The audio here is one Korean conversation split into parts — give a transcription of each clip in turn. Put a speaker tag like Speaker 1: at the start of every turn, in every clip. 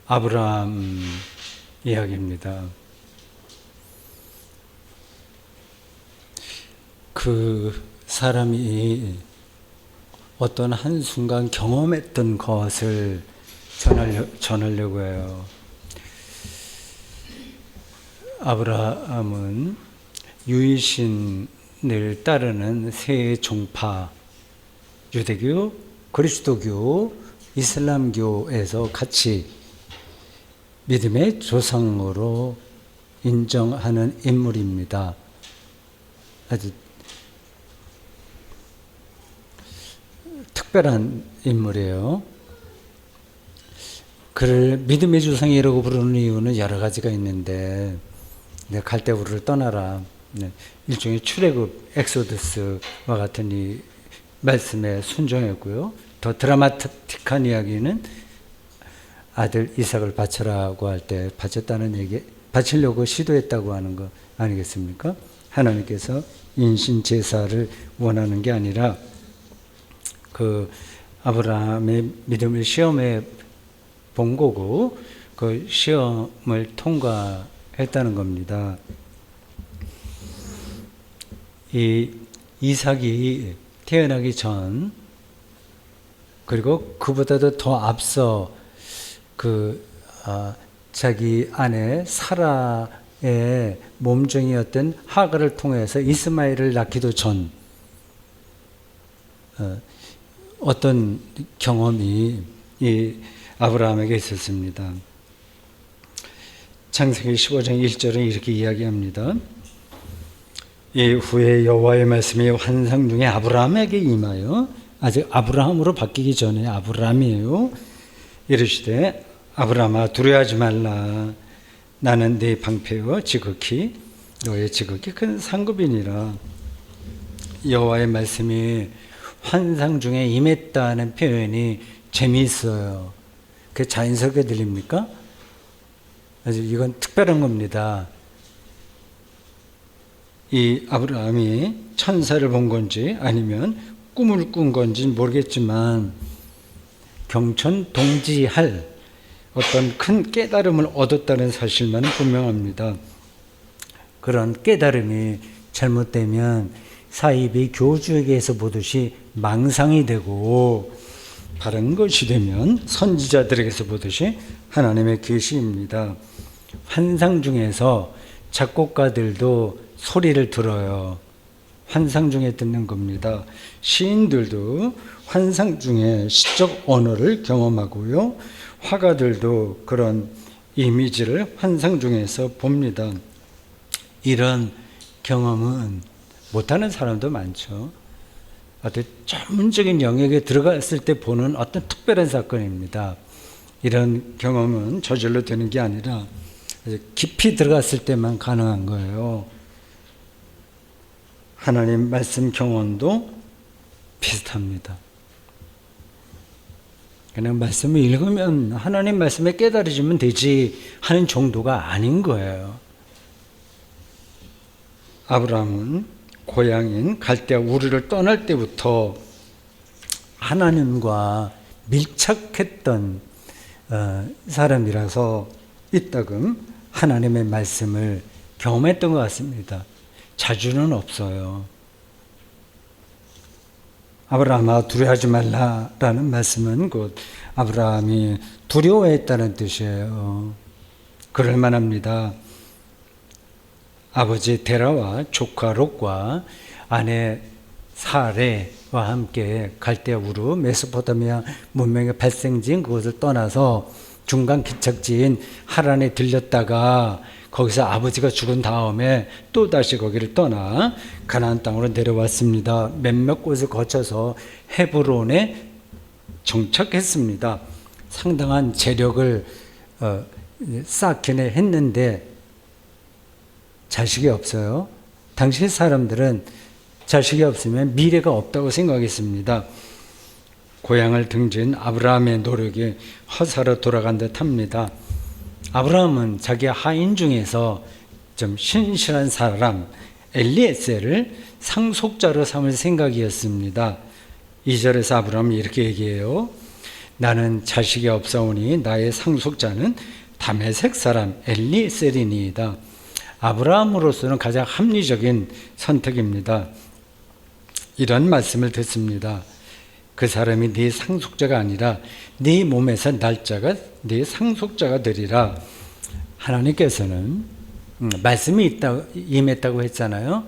Speaker 1: 아브라함 이야기입니다. 그 사람이 어떤 한순간 경험했던 것을 전하려고 해요. 아브라함은 유일신을 따르는 세 종파, 유대교, 그리스도교, 이슬람교에서 같이 믿음의 조상으로 인정하는 인물입니다. 아주 특별한 인물이에요. 그를 믿음의 조상이라고 부르는 이유는 여러 가지가 있는데, 갈대우르를 떠나라, 일종의 출애굽, 엑소더스와 같은 이 말씀에 순종했고요. 더 드라마틱한 이야기는 아들 이삭을 바쳐라고 할 때 바쳤다는 얘기, 바치려고 시도했다고 하는 거 아니겠습니까? 하나님께서 인신 제사를 원하는 게 아니라 그 아브라함의 믿음을 시험해 본 거고, 그 시험을 통과했다는 겁니다. 이 이삭이 태어나기 전, 그리고 그보다도 더 앞서 자기 아내 사라의 몸종이었던 하갈을 통해서 이스마엘을 낳기도 전 어떤 경험이 이 아브라함에게 있었습니다. 창세기 15장 1절은 이렇게 이야기합니다. 이후에 여호와의 말씀이 환상 중에 아브라함에게 임하여, 아직 아브라함으로 바뀌기 전에 아브라함이에요. 이르시되 아브라함아 두려워하지 말라. 나는 네 방패요 지극히 너의 지극히 큰 상급이니라. 여호와의 말씀이 환상 중에 임했다는 표현이 재미있어요. 그게 자연스럽게 들립니까? 아주 이건 특별한 겁니다. 이 아브라함이 천사를 본 건지 아니면 꿈을 꾼 건지 모르겠지만 경천동지할 어떤 큰 깨달음을 얻었다는 사실만은 분명합니다. 그런 깨달음이 잘못되면 사입이 교주에게서 보듯이 망상이 되고, 바른 것이 되면 선지자들에게서 보듯이 하나님의 계시입니다. 환상 중에서 작곡가들도 소리를 들어요. 환상 중에 듣는 겁니다. 시인들도 환상 중에 시적 언어를 경험하고요. 화가들도 그런 이미지를 환상 중에서 봅니다. 이런 경험은 못하는 사람도 많죠. 어떤 전문적인 영역에 들어갔을 때 보는 어떤 특별한 사건입니다. 이런 경험은 저절로 되는 게 아니라 깊이 들어갔을 때만 가능한 거예요. 하나님 말씀 경험도 비슷합니다. 그냥 말씀을 읽으면 하나님 말씀에 깨달아지면 되지 하는 정도가 아닌 거예요. 아브라함은 고향인 갈대아 우르를 떠날 때부터 하나님과 밀착했던 사람이라서 이따금 하나님의 말씀을 경험했던 것 같습니다. 자주는 없어요. 아브라함아 두려워하지 말라라는 말씀은 곧 아브라함이 두려워했다는 뜻이에요. 그럴 만합니다. 아버지 데라와 조카 롯과 아내 사레와 함께 갈대아 우르 메소포타미아 문명의 발생지인 그곳을 떠나서 중간 기착지인 하란에 들렸다가 거기서 아버지가 죽은 다음에 또 다시 거기를 떠나 가나안 땅으로 내려왔습니다. 몇몇 곳을 거쳐서 헤브론에 정착했습니다. 상당한 재력을 쌓기는 했는데 자식이 없어요. 당시 사람들은 자식이 없으면 미래가 없다고 생각했습니다. 고향을 등진 아브라함의 노력이 허사로 돌아간 듯합니다. 아브라함은 자기 하인 중에서 좀 신실한 사람 엘리에셀을 상속자로 삼을 생각이었습니다. 2절에서 아브라함이 이렇게 얘기해요. 나는 자식이 없사오니 나의 상속자는 다메섹 사람 엘리셀이니이다. 아브라함으로서는 가장 합리적인 선택입니다. 이런 말씀을 듣습니다. 그 사람이 네 상속자가 아니라 네 몸에서 날짜가 네 상속자가 되리라. 하나님께서는 말씀이 임했다고 했잖아요.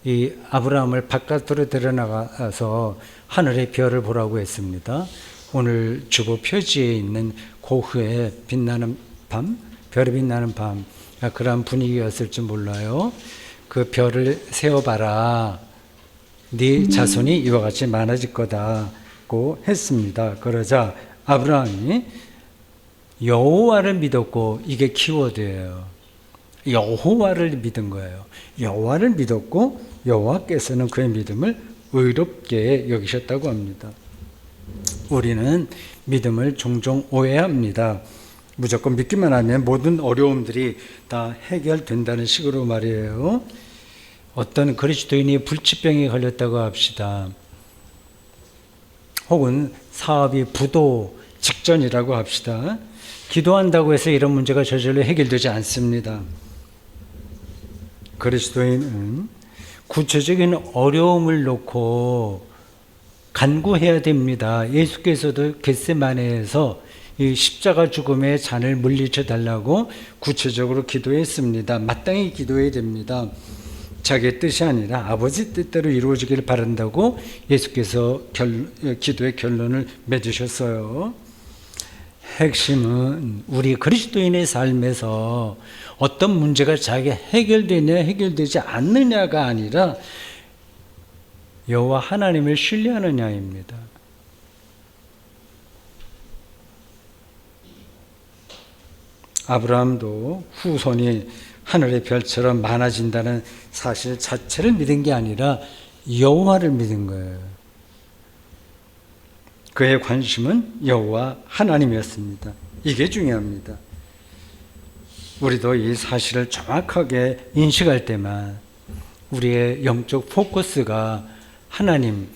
Speaker 1: 이 아브라함을 바깥으로 데려나가서 하늘의 별을 보라고 했습니다. 오늘 주보 표지에 있는 고흐의 빛나는 밤, 별이 빛나는 밤, 그런 분위기였을지 몰라요. 그 별을 세어봐라. 네 자손이 이와 같이 많아질 거다고 했습니다. 그러자 아브라함이 여호와를 믿었고, 이게 키워드예요. 여호와를 믿은 거예요. 여호와를 믿었고 여호와께서는 그의 믿음을 의롭게 여기셨다고 합니다. 우리는 믿음을 종종 오해합니다. 무조건 믿기만 하면 모든 어려움들이 다 해결된다는 식으로 말이에요. 어떤 그리스도인이 불치병에 걸렸다고 합시다. 혹은 사업이 부도 직전이라고 합시다. 기도한다고 해서 이런 문제가 저절로 해결되지 않습니다. 그리스도인은 구체적인 어려움을 놓고 간구해야 됩니다. 예수께서도 겟세마네에서 이 십자가 죽음의 잔을 물리쳐 달라고 구체적으로 기도했습니다. 마땅히 기도해야 됩니다. 자기의 뜻이 아니라 아버지 뜻대로 이루어지기를 바란다고 예수께서 기도의 결론을 맺으셨어요. 핵심은 우리 그리스도인의 삶에서 어떤 문제가 자기가 해결되냐 해결되지 않느냐가 아니라 여호와 하나님을 신뢰하느냐입니다. 아브라함도 후손이 하늘의 별처럼 많아진다는 사실 자체를 믿은 게 아니라 여호와를 믿은 거예요. 그의 관심은 여호와 하나님이었습니다. 이게 중요합니다. 우리도 이 사실을 정확하게 인식할 때만 우리의 영적 포커스가 하나님,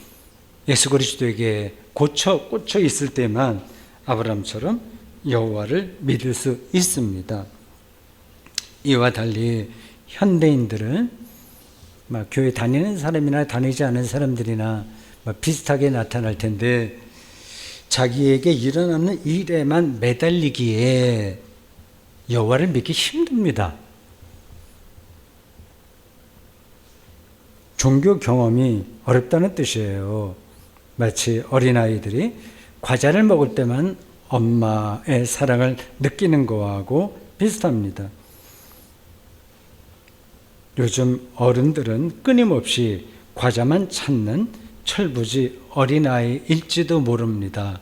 Speaker 1: 예수 그리스도에게 꽂혀 있을 때만 아브라함처럼 여호와를 믿을 수 있습니다. 이와 달리 현대인들은 교회 다니는 사람이나 다니지 않은 사람들이나 비슷하게 나타날 텐데 자기에게 일어나는 일에만 매달리기에 여호와를 믿기 힘듭니다. 종교 경험이 어렵다는 뜻이에요. 마치 어린아이들이 과자를 먹을 때만 엄마의 사랑을 느끼는 거하고 비슷합니다. 요즘 어른들은 끊임없이 과자만 찾는 철부지 어린아이일지도 모릅니다.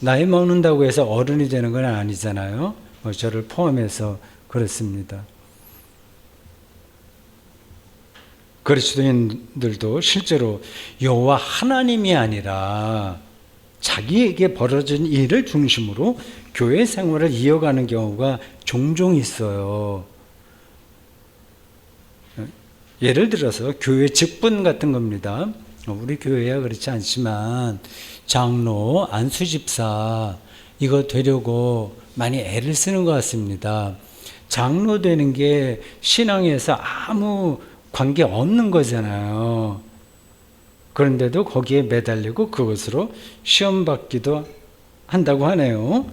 Speaker 1: 나이 먹는다고 해서 어른이 되는 건 아니잖아요. 저를 포함해서 그렇습니다. 그리스도인들도 실제로 여호와 하나님이 아니라 자기에게 벌어진 일을 중심으로 교회 생활을 이어가는 경우가 종종 있어요. 예를 들어서 교회 직분 같은 겁니다. 우리 교회야 그렇지 않지만 장로, 안수집사 이거 되려고 많이 애를 쓰는 것 같습니다. 장로 되는 게 신앙에서 아무 관계 없는 거잖아요. 그런데도 거기에 매달리고 그것으로 시험 받기도 한다고 하네요.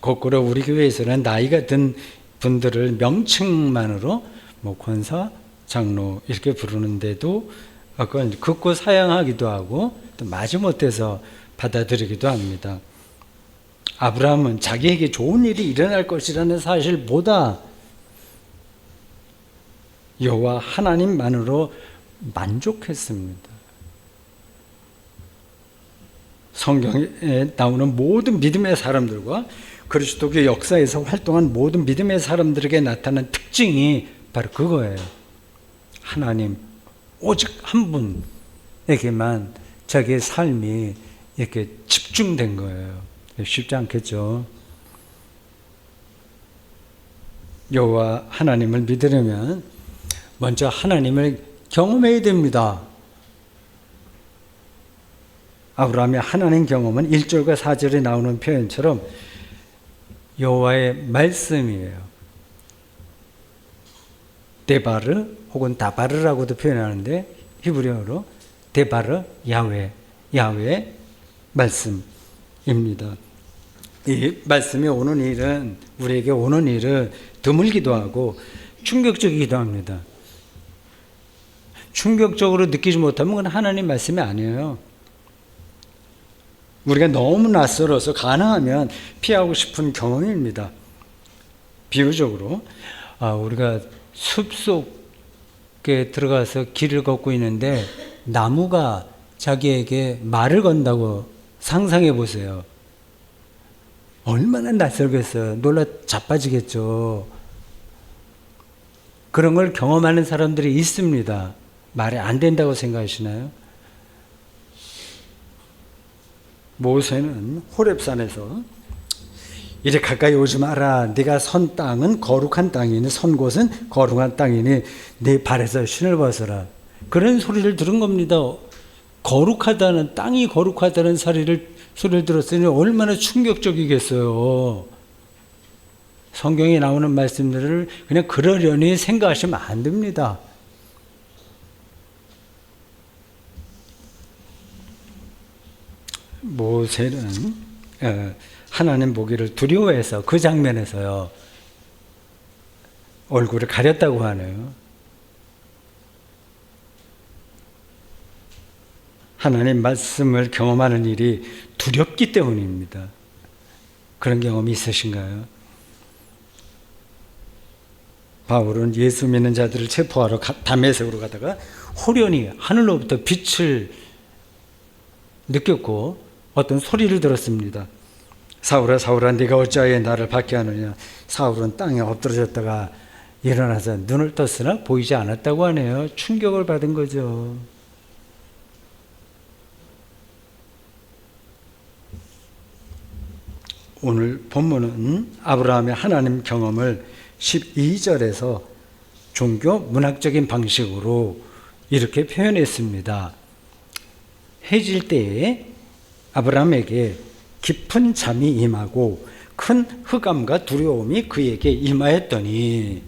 Speaker 1: 거꾸로 우리 교회에서는 나이가 든 분들을 명칭만으로 권사, 장로 이렇게 부르는데도 그건 극구 사양하기도 하고 또 마지못해서 받아들이기도 합니다. 아브라함은 자기에게 좋은 일이 일어날 것이라는 사실보다 여호와 하나님만으로 만족했습니다. 성경에 나오는 모든 믿음의 사람들과 그리스도교 역사에서 활동한 모든 믿음의 사람들에게 나타난 특징이 바로 그거예요. 하나님, 오직 한 분에게만 자기의 삶이 이렇게 집중된 거예요. 쉽지 않겠죠. 여호와 하나님을 믿으려면 먼저 하나님을 경험해야 됩니다. 아브라함의 하나님 경험은 1절과 4절에 나오는 표현처럼 여호와의 말씀이에요. 데바르 혹은 다바르라고도 표현하는데 히브리어로 데바르 야훼 말씀입니다. 이 말씀이 오는 일은 우리에게 오는 일은 드물기도 하고 충격적이기도 합니다. 충격적으로 느끼지 못하면 그건 하나님 말씀이 아니에요. 우리가 너무 낯설어서 가능하면 피하고 싶은 경험입니다. 비유적으로 우리가 숲속에 들어가서 길을 걷고 있는데 나무가 자기에게 말을 건다고 상상해 보세요. 얼마나 낯설겠어요. 놀라 자빠지겠죠. 그런 걸 경험하는 사람들이 있습니다. 말이 안 된다고 생각하시나요? 모세는 호렙산에서 이리 가까이 오지 마라. 네가 선 땅은 거룩한 땅이니 선 곳은 거룩한 땅이니 네 발에서 신을 벗어라. 그런 소리를 들은 겁니다. 거룩하다는 땅이 거룩하다는 소리를 들었으니 얼마나 충격적이겠어요. 성경에 나오는 말씀들을 그냥 그러려니 생각하시면 안 됩니다. 모세는 하나님 보기를 두려워해서 그 장면에서요 얼굴을 가렸다고 하네요. 하나님 말씀을 경험하는 일이 두렵기 때문입니다. 그런 경험이 있으신가요? 바울은 예수 믿는 자들을 체포하러 다메섹으로 가다가 호련히 하늘로부터 빛을 느꼈고 어떤 소리를 들었습니다. 사울아 사울아 네가 어찌하여 나를 박해 하느냐. 사울은 땅에 엎드러졌다가 일어나서 눈을 떴으나 보이지 않았다고 하네요. 충격을 받은 거죠. 오늘 본문은 아브라함의 하나님 경험을 12절에서 종교 문학적인 방식으로 이렇게 표현했습니다. 해질 때에 아브라함에게 깊은 잠이 임하고 큰 흑암과 두려움이 그에게 임하였더니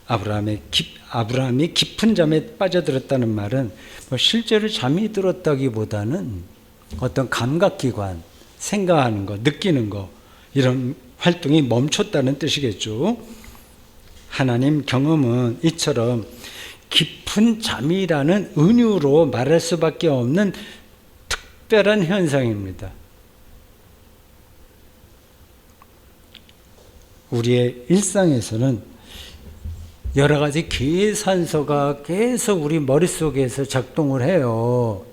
Speaker 1: 아브라함이 깊은 잠에 빠져들었다는 말은 실제로 잠이 들었다기보다는 어떤 감각기관, 생각하는 거, 느끼는 거 이런 활동이 멈췄다는 뜻이겠죠. 하나님 경험은 이처럼 깊은 잠이라는 은유로 말할 수밖에 없는 특별한 현상입니다. 우리의 일상에서는 여러 가지 계산서가 계속 우리 머릿속에서 작동을 해요.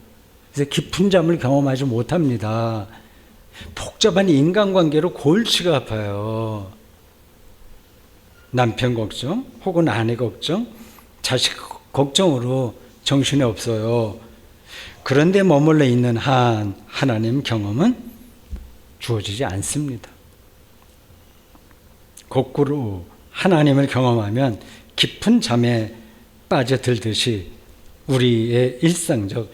Speaker 1: 그래서 깊은 잠을 경험하지 못합니다. 복잡한 인간관계로 골치가 아파요. 남편 걱정 혹은 아내 걱정, 자식 걱정으로 정신이 없어요. 그런데 머물러 있는 하나님 경험은 주어지지 않습니다. 거꾸로 하나님을 경험하면 깊은 잠에 빠져들듯이 우리의 일상적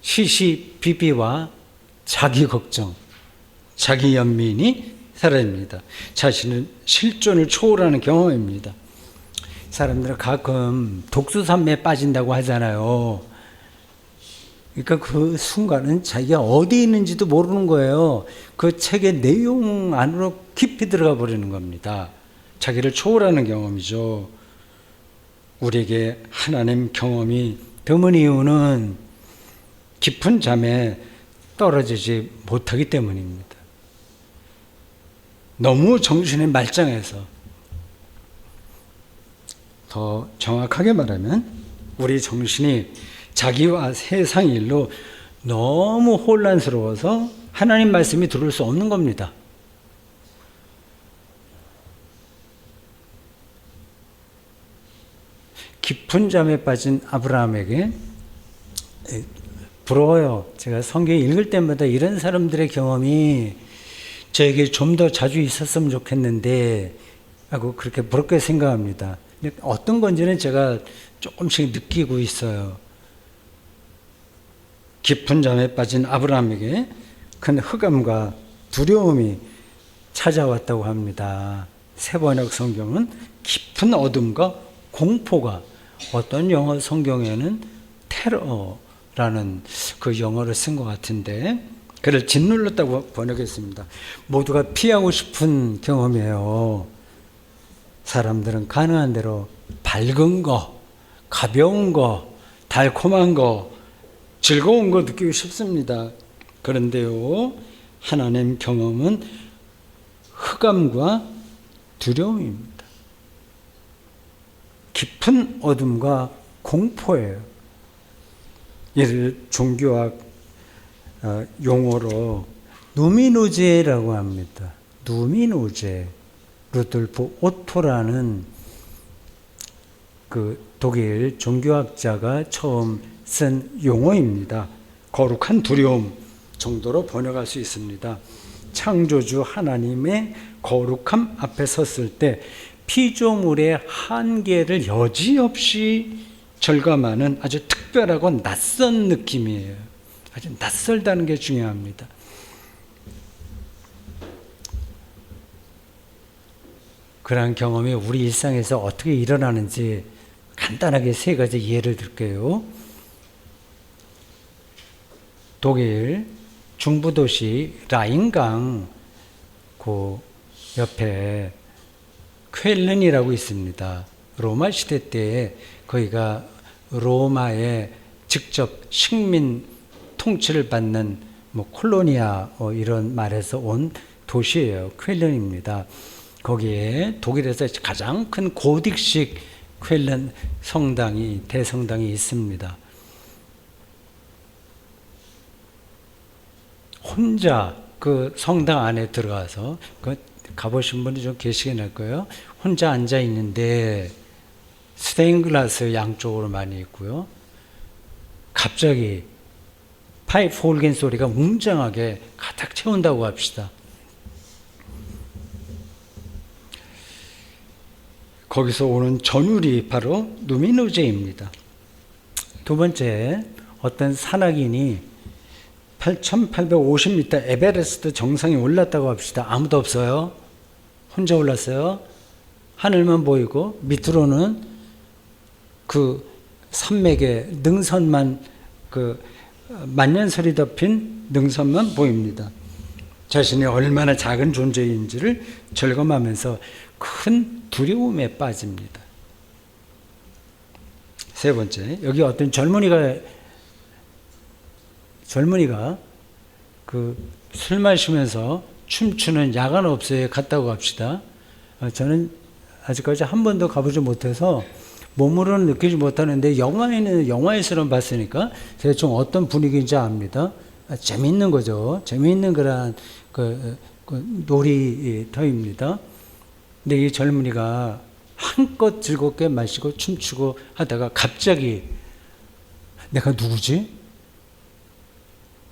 Speaker 1: 시시비비와 자기 걱정, 자기 연민이 사라집니다. 자신은 실존을 초월하는 경험입니다. 사람들은 가끔 독수산매에 빠진다고 하잖아요. 그러니까 그 순간은 자기가 어디 있는지도 모르는 거예요. 그 책의 내용 안으로 깊이 들어가 버리는 겁니다. 자기를 초월하는 경험이죠. 우리에게 하나님 경험이 드문 이유는 깊은 잠에 떨어지지 못하기 때문입니다. 너무 정신이 말짱해서. 더 정확하게 말하면 우리 정신이 자기와 세상 일로 너무 혼란스러워서 하나님 말씀이 들어올 수 없는 겁니다. 깊은 잠에 빠진 아브라함에게 부러워요. 제가 성경 읽을 때마다 이런 사람들의 경험이 저에게 좀 더 자주 있었으면 좋겠는데 하고 그렇게 부럽게 생각합니다. 어떤 건지는 제가 조금씩 느끼고 있어요. 깊은 잠에 빠진 아브라함에게 큰 흑암과 두려움이 찾아왔다고 합니다. 세번역 성경은 깊은 어둠과 공포가, 어떤 영어 성경에는 테러라는 그 영어를 쓴 것 같은데, 그를 짓눌렀다고 번역했습니다. 모두가 피하고 싶은 경험이에요. 사람들은 가능한 대로 밝은 거, 가벼운 거, 달콤한 거, 즐거운 거 느끼고 싶습니다. 그런데요, 하나님 경험은 흑암과 두려움입니다. 깊은 어둠과 공포예요. 이를 종교학 용어로 누미노제라고 합니다. 누미노제. 루돌프 오토라는 그 독일 종교학자가 처음 쓴 용어입니다. 거룩한 두려움 정도로 번역할 수 있습니다. 창조주 하나님의 거룩함 앞에 섰을 때 피조물의 한계를 여지없이 절감하는 아주 특별하고 낯선 느낌이에요. 아주 낯설다는 게 중요합니다. 그러한 경험이 우리 일상에서 어떻게 일어나는지 간단하게 세 가지 예를 들게요. 독일 중부도시 라인강 그 옆에 쾰른이라고 있습니다. 로마 시대 때 거기가 로마의 직접 식민 통치를 받는 콜로니아 이런 말에서 온 도시예요. 쾰른입니다. 거기에 독일에서 가장 큰 고딕식 쾰른 성당이, 대성당이 있습니다. 혼자 그 성당 안에 들어가서 가보신 분이 좀 계시긴 할 거예요. 혼자 앉아 있는데 스테인글라스 양쪽으로 많이 있고요. 갑자기 파이프 올겐 소리가 웅장하게 가득 채운다고 합시다. 거기서 오는 전율이 바로 누미노제입니다. 두 번째, 어떤 산악인이 8,850m 에베레스트 정상에 올랐다고 합시다. 아무도 없어요. 혼자 올랐어요. 하늘만 보이고 밑으로는 그 산맥의 능선만, 그 만년설이 덮인 능선만 보입니다. 자신이 얼마나 작은 존재인지를 절감하면서 큰 두려움에 빠집니다. 세 번째, 여기 어떤 젊은이가 그 술 마시면서 춤추는 야간 업소에 갔다고 합시다. 저는 아직까지 한 번도 가보지 못해서 몸으로는 느끼지 못하는데 영화에서는 봤으니까 대충 어떤 분위기인지 압니다. 재미있는 거죠. 재미있는 그런 그 놀이터입니다. 근데 이 젊은이가 한껏 즐겁게 마시고 춤추고 하다가 갑자기 내가 누구지?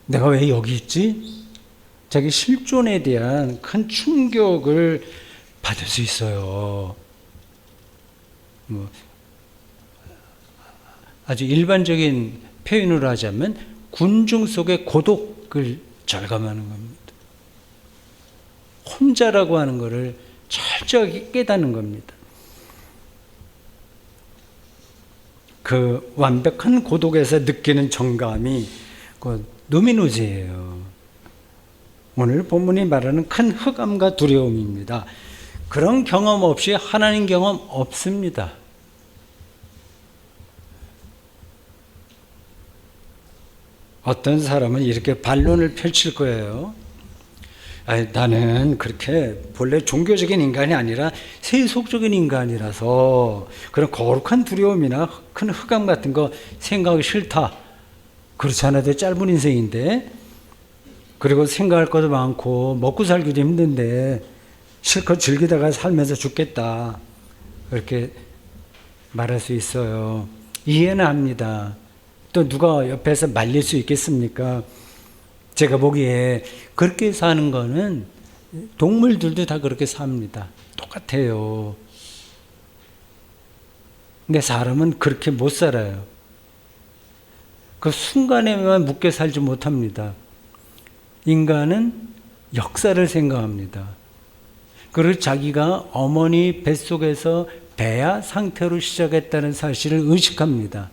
Speaker 1: 내가 왜 여기 있지? 자기 실존에 대한 큰 충격을 받을 수 있어요. 아주 일반적인 표현으로 하자면 군중 속의 고독을 절감하는 겁니다. 혼자라고 하는 것을 철저하게 깨닫는 겁니다. 그 완벽한 고독에서 느끼는 정감이 그 누미노제예요. 오늘 본문이 말하는 큰 흑암과 두려움입니다. 그런 경험 없이 하나님 경험 없습니다. 어떤 사람은 이렇게 반론을 펼칠 거예요. 나는 그렇게 본래 종교적인 인간이 아니라 세속적인 인간이라서 그런 거룩한 두려움이나 큰 흑암 같은 거 생각하기 싫다. 그렇지 않아도 짧은 인생인데, 그리고 생각할 것도 많고 먹고 살기도 힘든데 실컷 즐기다가 살면서 죽겠다. 그렇게 말할 수 있어요. 이해는 합니다. 또 누가 옆에서 말릴 수 있겠습니까? 제가 보기에 그렇게 사는 거는 동물들도 다 그렇게 삽니다. 똑같아요. 근데 사람은 그렇게 못 살아요. 그 순간에만 묶여 살지 못합니다. 인간은 역사를 생각합니다. 그리고 자기가 어머니 뱃속에서 배아 상태로 시작했다는 사실을 의식합니다.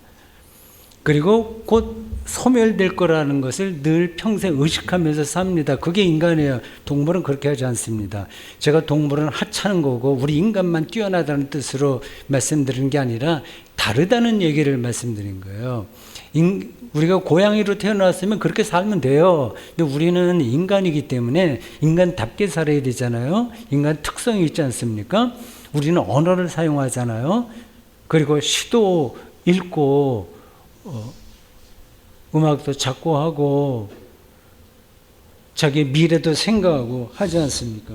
Speaker 1: 그리고 곧 소멸될 거라는 것을 늘 평생 의식하면서 삽니다. 그게 인간이에요. 동물은 그렇게 하지 않습니다. 제가 동물은 하찮은 거고 우리 인간만 뛰어나다는 뜻으로 말씀드린 게 아니라 다르다는 얘기를 말씀드린 거예요. 우리가 고양이로 태어났으면 그렇게 살면 돼요. 근데 우리는 인간이기 때문에 인간답게 살아야 되잖아요. 인간 특성이 있지 않습니까? 우리는 언어를 사용하잖아요. 그리고 시도 읽고 음악도 작곡하고 자기 미래도 생각하고 하지 않습니까?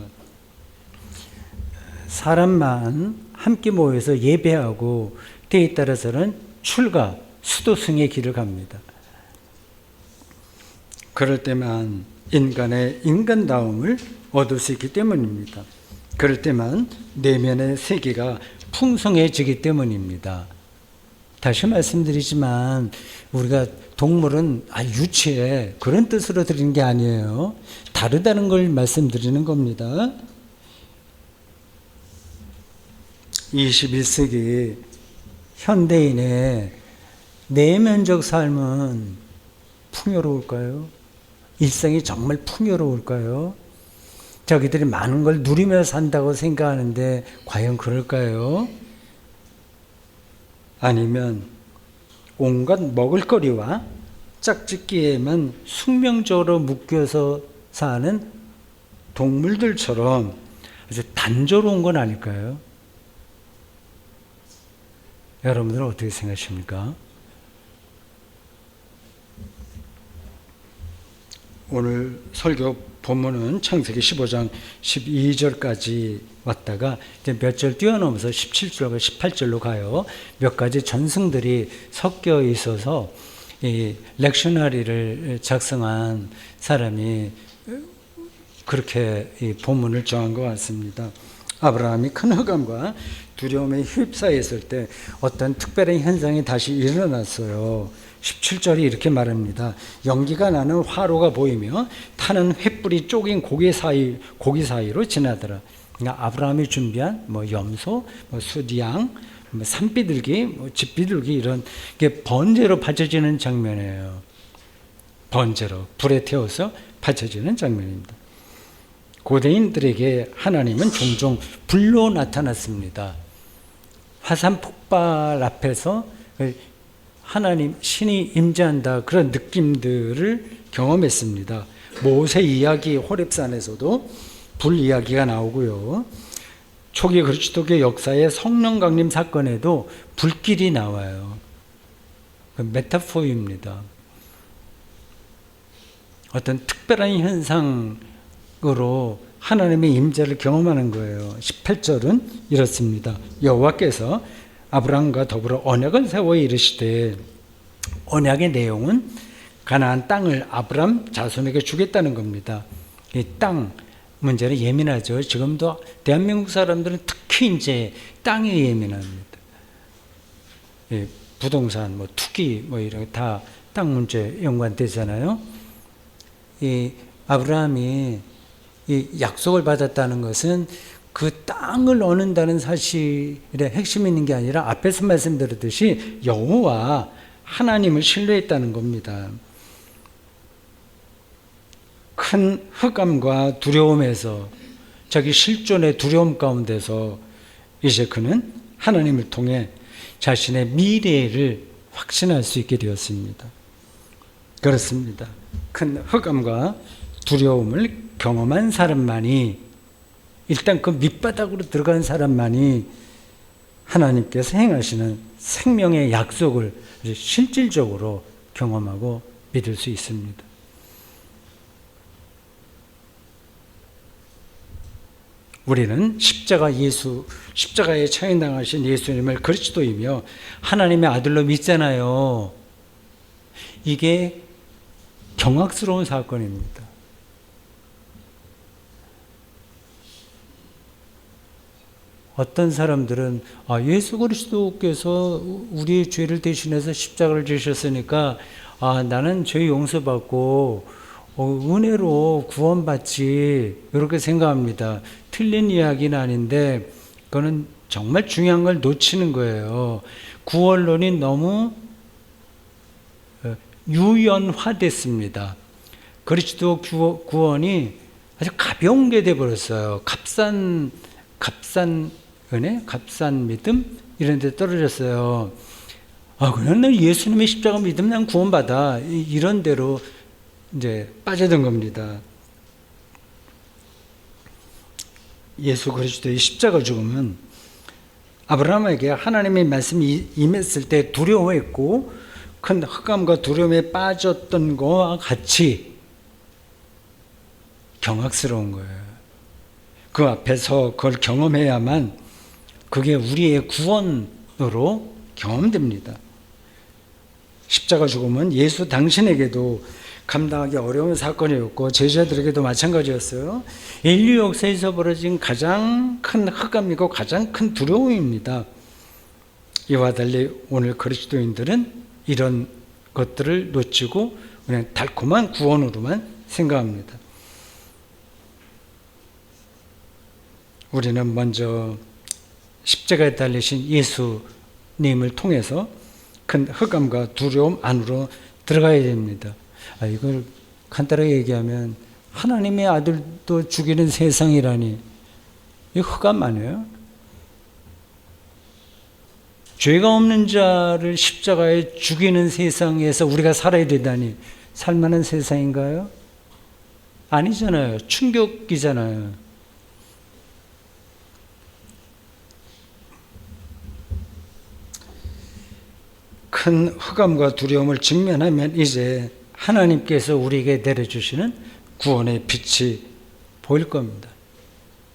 Speaker 1: 사람만 함께 모여서 예배하고 때에 따라서는 출가, 수도승의 길을 갑니다. 그럴 때만 인간의 인간다움을 얻을 수 있기 때문입니다. 그럴 때만 내면의 세계가 풍성해지기 때문입니다. 다시 말씀드리지만 우리가 동물은 유치해 그런 뜻으로 드리는 게 아니에요. 다르다는 걸 말씀드리는 겁니다. 21세기 현대인의 내면적 삶은 풍요로울까요? 일상이 정말 풍요로울까요? 자기들이 많은 걸 누리며 산다고 생각하는데 과연 그럴까요? 아니면 온갖 먹을거리와 짝짓기에만 숙명적으로 묶여서 사는 동물들처럼 아주 단조로운 건 아닐까요? 여러분들은 어떻게 생각하십니까? 오늘 설교 본문은 창세기 15장 12절까지 왔다가 이제 몇 절 뛰어넘어서 17절과 18절로 가요. 몇 가지 전승들이 섞여 있어서 이 렉셔너리를 작성한 사람이 그렇게 이 본문을 정한 것 같습니다. 아브라함이 큰 흑암과 두려움에 휩싸였을 때 어떤 특별한 현상이 다시 일어났어요. 17절이 이렇게 말합니다. 연기가 나는 화로가 보이며 타는 횃불이 쪼긴 고기 사이로 지나더라. 그러니까 아브라함이 준비한 염소, 수디양, 산비둘기, 집비둘기 이런 게 번제로 바쳐지는 장면이에요. 번제로 불에 태워서 바쳐지는 장면입니다. 고대인들에게 하나님은 종종 불로 나타났습니다. 화산 폭발 앞에서 하나님, 신이 임재한다 그런 느낌들을 경험했습니다. 모세 이야기 호렙산에서도 불 이야기가 나오고요. 초기 그리스도교 역사의 성령 강림 사건에도 불길이 나와요. 메타포입니다. 어떤 특별한 현상으로 하나님의 임재를 경험하는 거예요. 18절은 이렇습니다. 여호와께서 아브라함과 더불어 언약을 세워 이르시되, 언약의 내용은 가나안 땅을 아브라함 자손에게 주겠다는 겁니다. 이 땅 문제는 예민하죠. 지금도 대한민국 사람들은 특히 이제 땅에 예민합니다. 부동산, 투기, 이런 다 땅 문제 연관되잖아요. 이 아브라함이 이 약속을 받았다는 것은 그 땅을 얻는다는 사실의 핵심이 있는 게 아니라 앞에서 말씀드렸듯이 여호와 하나님을 신뢰했다는 겁니다. 큰 흑암과 두려움에서 자기 실존의 두려움 가운데서 이제 그는 하나님을 통해 자신의 미래를 확신할 수 있게 되었습니다. 그렇습니다. 큰 흑암과 두려움을 경험한 사람만이, 일단 그 밑바닥으로 들어간 사람만이 하나님께서 행하시는 생명의 약속을 실질적으로 경험하고 믿을 수 있습니다. 우리는 십자가에 처형당하신 예수님을 그리스도이며 하나님의 아들로 믿잖아요. 이게 경악스러운 사건입니다. 어떤 사람들은 예수 그리스도께서 우리의 죄를 대신해서 십자가를 지셨으니까 아, 나는 죄 용서받고 은혜로 구원받지 이렇게 생각합니다. 틀린 이야기는 아닌데 그거는 정말 중요한 걸 놓치는 거예요. 구원론이 너무 유연화됐습니다. 그리스도 구원이 아주 가벼운 게 돼버렸어요. 값싼 은혜, 값싼 믿음 이런 데 떨어졌어요. 아, 그냥 난 예수님의 십자가 믿으면 난 구원받아. 이런 대로 이제 빠져든 겁니다. 예수 그리스도의 십자가 죽음은 아브라함에게 하나님의 말씀이 임했을 때 두려워했고 큰 흑암과 두려움에 빠졌던 것과 같이 경악스러운 거예요. 그 앞에서 그걸 경험해야만 그게 우리의 구원으로 경험됩니다. 십자가 죽음은 예수 당신에게도 감당하기 어려운 사건이었고 제자들에게도 마찬가지였어요. 인류 역사에서 벌어진 가장 큰 흑암이고 가장 큰 두려움입니다. 이와 달리 오늘 그리스도인들은 이런 것들을 놓치고 그냥 달콤한 구원으로만 생각합니다. 우리는 먼저 십자가에 달리신 예수님을 통해서 큰 흑암과 두려움 안으로 들어가야 됩니다. 이걸 간단하게 얘기하면 하나님의 아들도 죽이는 세상이라니 이 흑암 아니에요? 죄가 없는 자를 십자가에 죽이는 세상에서 우리가 살아야 되다니 살만한 세상인가요? 아니잖아요. 충격이잖아요. 큰 흑암과 두려움을 직면하면 이제 하나님께서 우리에게 내려주시는 구원의 빛이 보일 겁니다.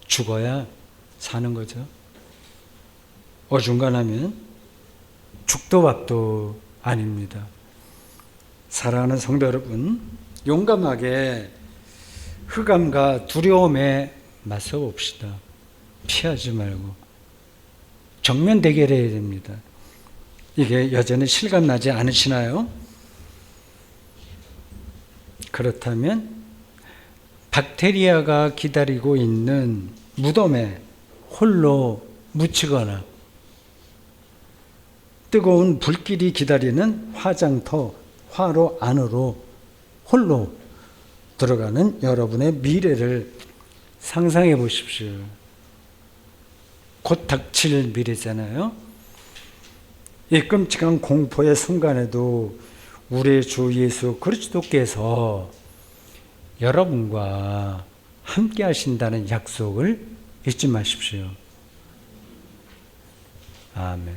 Speaker 1: 죽어야 사는 거죠. 어중간하면 죽도 밥도 아닙니다. 사랑하는 성도 여러분, 용감하게 흑암과 두려움에 맞서 봅시다. 피하지 말고 정면 대결해야 됩니다. 이게 여전히 실감나지 않으시나요? 그렇다면 박테리아가 기다리고 있는 무덤에 홀로 묻히거나 뜨거운 불길이 기다리는 화장터, 화로 안으로 홀로 들어가는 여러분의 미래를 상상해 보십시오. 곧 닥칠 미래잖아요. 이 끔찍한 공포의 순간에도 우리 주 예수 그리스도께서 여러분과 함께 하신다는 약속을 잊지 마십시오. 아멘.